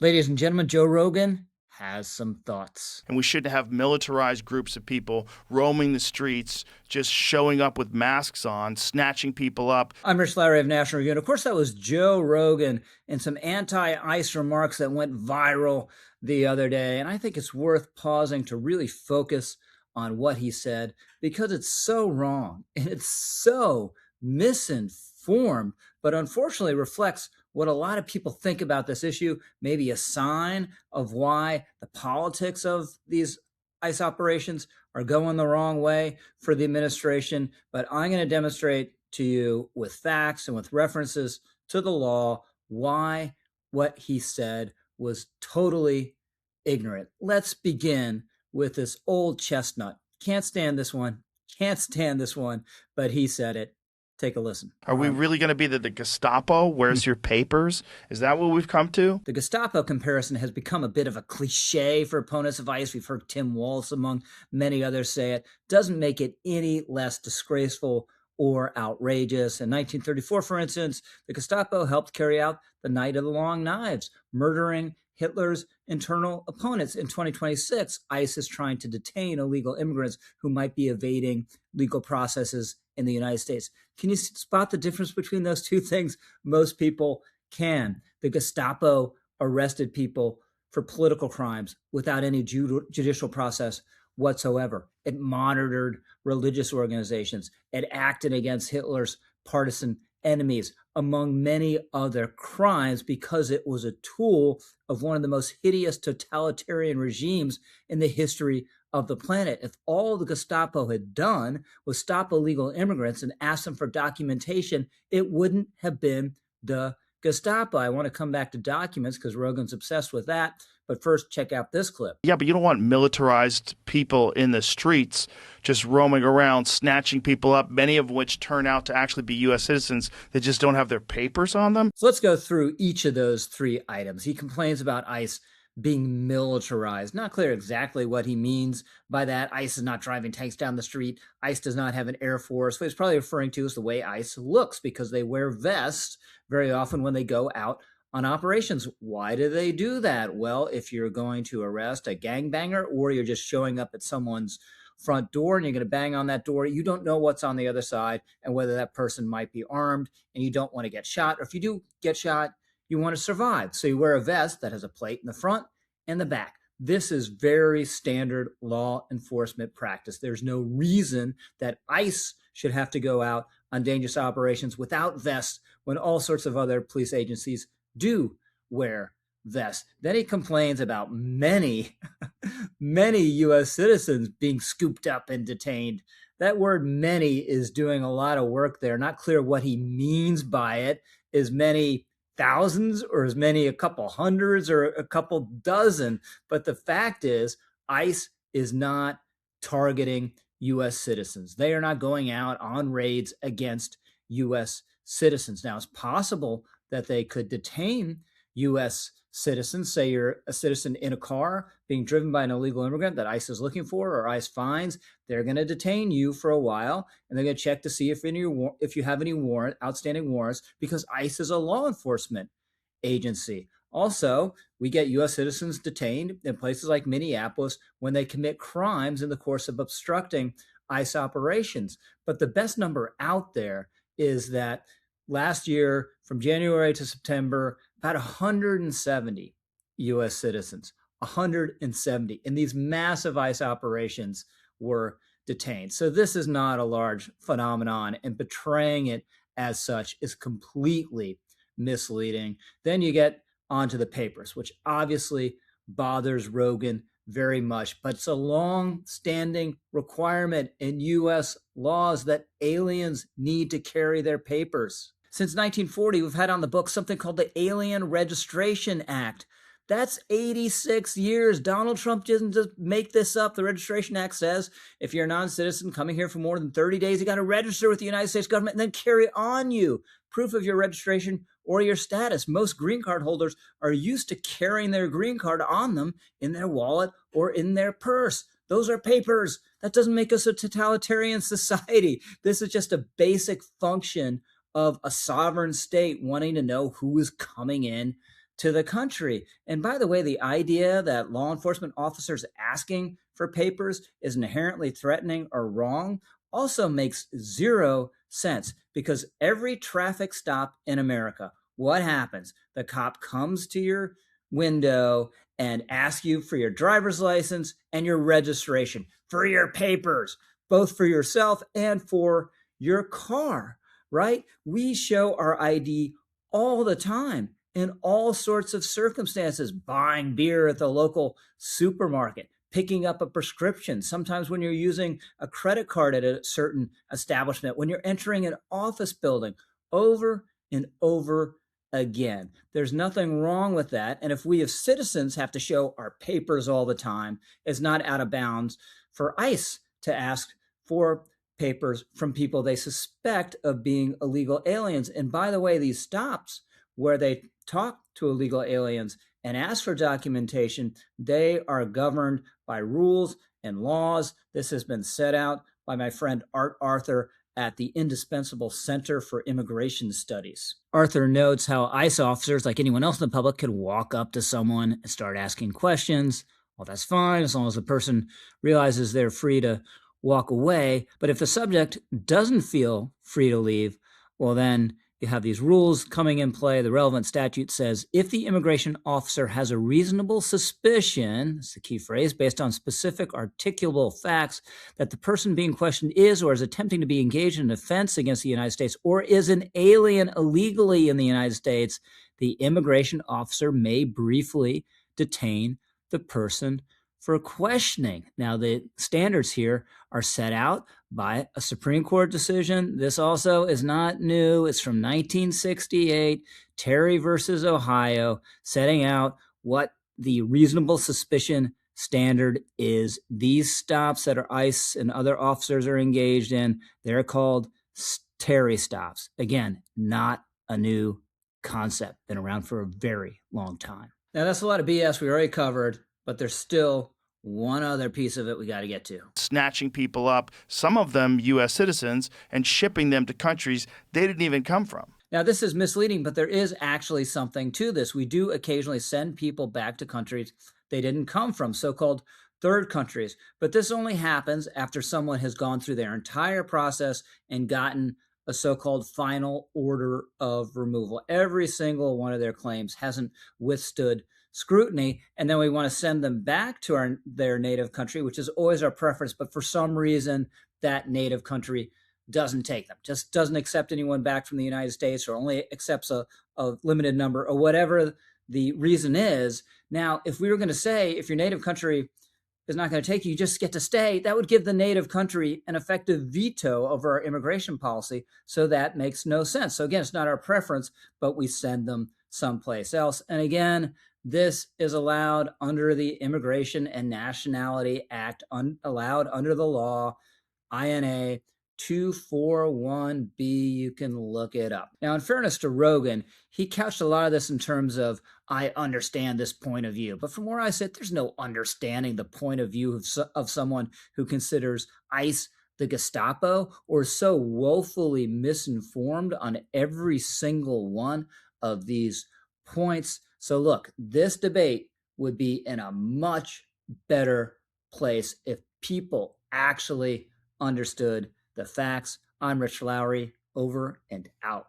Ladies and gentlemen, Joe Rogan has some thoughts. And we shouldn't have militarized groups of people roaming the streets, just showing up with masks on, snatching people up. I'm Rich Lowry of National Review. And of course, that was Joe Rogan and some anti ICE remarks that went viral the other day. And I think it's worth pausing to really focus on what he said because it's so wrong and it's so misinformed, but unfortunately reflects what a lot of people think about this issue, maybe a sign of why the politics of these ICE operations are going the wrong way for the administration. But I'm going to demonstrate to you with facts and with references to the law why what he said was totally ignorant. Let's begin with this old chestnut. Can't stand this one. Can't stand this one, but he said it. Take a listen. Are we really going to be the Gestapo? Where's your papers? Is that what we've come to? The Gestapo comparison has become a bit of a cliche for opponents of ICE. We've heard Tim Walz, among many others, say it. Doesn't make it any less disgraceful or outrageous. In 1934, for instance, the Gestapo helped carry out the Night of the Long Knives, murdering Hitler's internal opponents. In 2026, ICE is trying to detain illegal immigrants who might be evading legal processes in the United States. Can you spot the difference between those two things? Most people can. The Gestapo arrested people for political crimes without any judicial process whatsoever. It monitored religious organizations. It acted against Hitler's partisan enemies, among many other crimes, because it was a tool of one of the most hideous totalitarian regimes in the history of the planet. If all the Gestapo had done was stop illegal immigrants and ask them for documentation, it wouldn't have been the Gestapo. I want to come back to documents because Rogan's obsessed with that. But first, check out this clip. Yeah, but you don't want militarized people in the streets just roaming around, snatching people up, many of which turn out to actually be U.S. citizens that just don't have their papers on them. So let's go through each of those three items. He complains about ICE being militarized. Not clear exactly what he means by that. ICE is not driving tanks down the street. ICE does not have an air force. What he's probably referring to is the way ICE looks, because they wear vests very often when they go out on operations. Why do they do that? Well, if you're going to arrest a gangbanger or you're just showing up at someone's front door and you're going to bang on that door, you don't know what's on the other side and whether that person might be armed, and you don't want to get shot. Or if you do get shot, you want to survive. So you wear a vest that has a plate in the front and the back. This is very standard law enforcement practice. There's no reason that ICE should have to go out on dangerous operations without vests when all sorts of other police agencies do wear vests. Then he complains about many U.S. citizens being scooped up and detained. That word many is doing a lot of work there. Not clear what he means by it. Is many thousands or as many a couple hundreds or a couple dozen? But the fact is, ICE is not targeting U.S. citizens. They are not going out on raids against U.S. citizens. Now, it's possible that they could detain U.S. citizens. Say you're a citizen in a car being driven by an illegal immigrant that ICE is looking for or ICE finds. They're going to detain you for a while, and they're going to check to see if you have any outstanding warrants, because ICE is a law enforcement agency. Also, we get U.S. citizens detained in places like Minneapolis when they commit crimes in the course of obstructing ICE operations. But the best number out there is that last year, from January to September, about 170 U.S. citizens, 170 in these massive ICE operations were detained. So this is not a large phenomenon, and portraying it as such is completely misleading. Then you get onto the papers, which obviously bothers Rogan very much, but it's a long-standing requirement in U.S. laws that aliens need to carry their papers. Since 1940, we've had on the books something called the Alien Registration Act. That's 86 years. Donald Trump didn't just make this up. The Registration Act says if you're a non-citizen coming here for more than 30 days, you got to register with the United States government and then carry on you proof of your registration or your status. Most green card holders are used to carrying their green card on them in their wallet or in their purse. Those are papers. That doesn't make us a totalitarian society. This is just a basic function of a sovereign state wanting to know who is coming in to the country. And by the way, the idea that law enforcement officers asking for papers is inherently threatening or wrong also makes zero sense, because every traffic stop in America, what happens? The cop comes to your window and asks you for your driver's license and your registration, for your papers, both for yourself and for your car, right? We show our ID all the time in all sorts of circumstances: buying beer at the local supermarket, picking up a prescription, sometimes when you're using a credit card at a certain establishment, when you're entering an office building, over and over again. There's nothing wrong with that. And if we as citizens have to show our papers all the time, it's not out of bounds for ICE to ask for papers from people they suspect of being illegal aliens. And by the way, these stops where they talk to illegal aliens and ask for documentation, they are governed by rules and laws. This has been set out by my friend Art Arthur at the Indispensable Center for Immigration Studies. Arthur notes how ICE officers, like anyone else in the public, could walk up to someone and start asking questions. Well, that's fine as long as the person realizes they're free to walk away. But if the subject doesn't feel free to leave, well, then you have these rules coming in play. The relevant statute says if the immigration officer has a reasonable suspicion, that's the key phrase, based on specific articulable facts, that the person being questioned is or is attempting to be engaged in an offense against the United States or is an alien illegally in the United States, the immigration officer may briefly detain the person for questioning. Now, the standards here are set out by a Supreme Court decision. This also is not new. It's from 1968, Terry versus Ohio, setting out what the reasonable suspicion standard is. These stops that our ICE and other officers are engaged in, they're called Terry stops. Again, not a new concept, been around for a very long time. Now, that's a lot of BS we already covered, but there's still one other piece of it we got to get to. Snatching people up, some of them U.S. citizens, and shipping them to countries they didn't even come from. Now, this is misleading, but there is actually something to this. We do occasionally send people back to countries they didn't come from, so-called third countries. But this only happens after someone has gone through their entire process and gotten a so-called final order of removal. Every single one of their claims hasn't withstood scrutiny, and then we want to send them back to their native country, which is always our preference. But for some reason, that native country doesn't take them, just doesn't accept anyone back from the United States, or only accepts a limited number, or whatever the reason is. Now, if we were going to say, if your native country is not going to take you, you just get to stay, that would give the native country an effective veto over our immigration policy. So that makes no sense. So again, it's not our preference, but we send them someplace else. And again, this is allowed under the Immigration and Nationality Act, allowed under the law, INA 241B. You can look it up. Now, in fairness to Rogan, he couched a lot of this in terms of, I understand this point of view. But from where I sit, there's no understanding the point of view of someone who considers ICE the Gestapo, or so woefully misinformed on every single one of these points. So look, this debate would be in a much better place if people actually understood the facts. I'm Rich Lowry, over and out.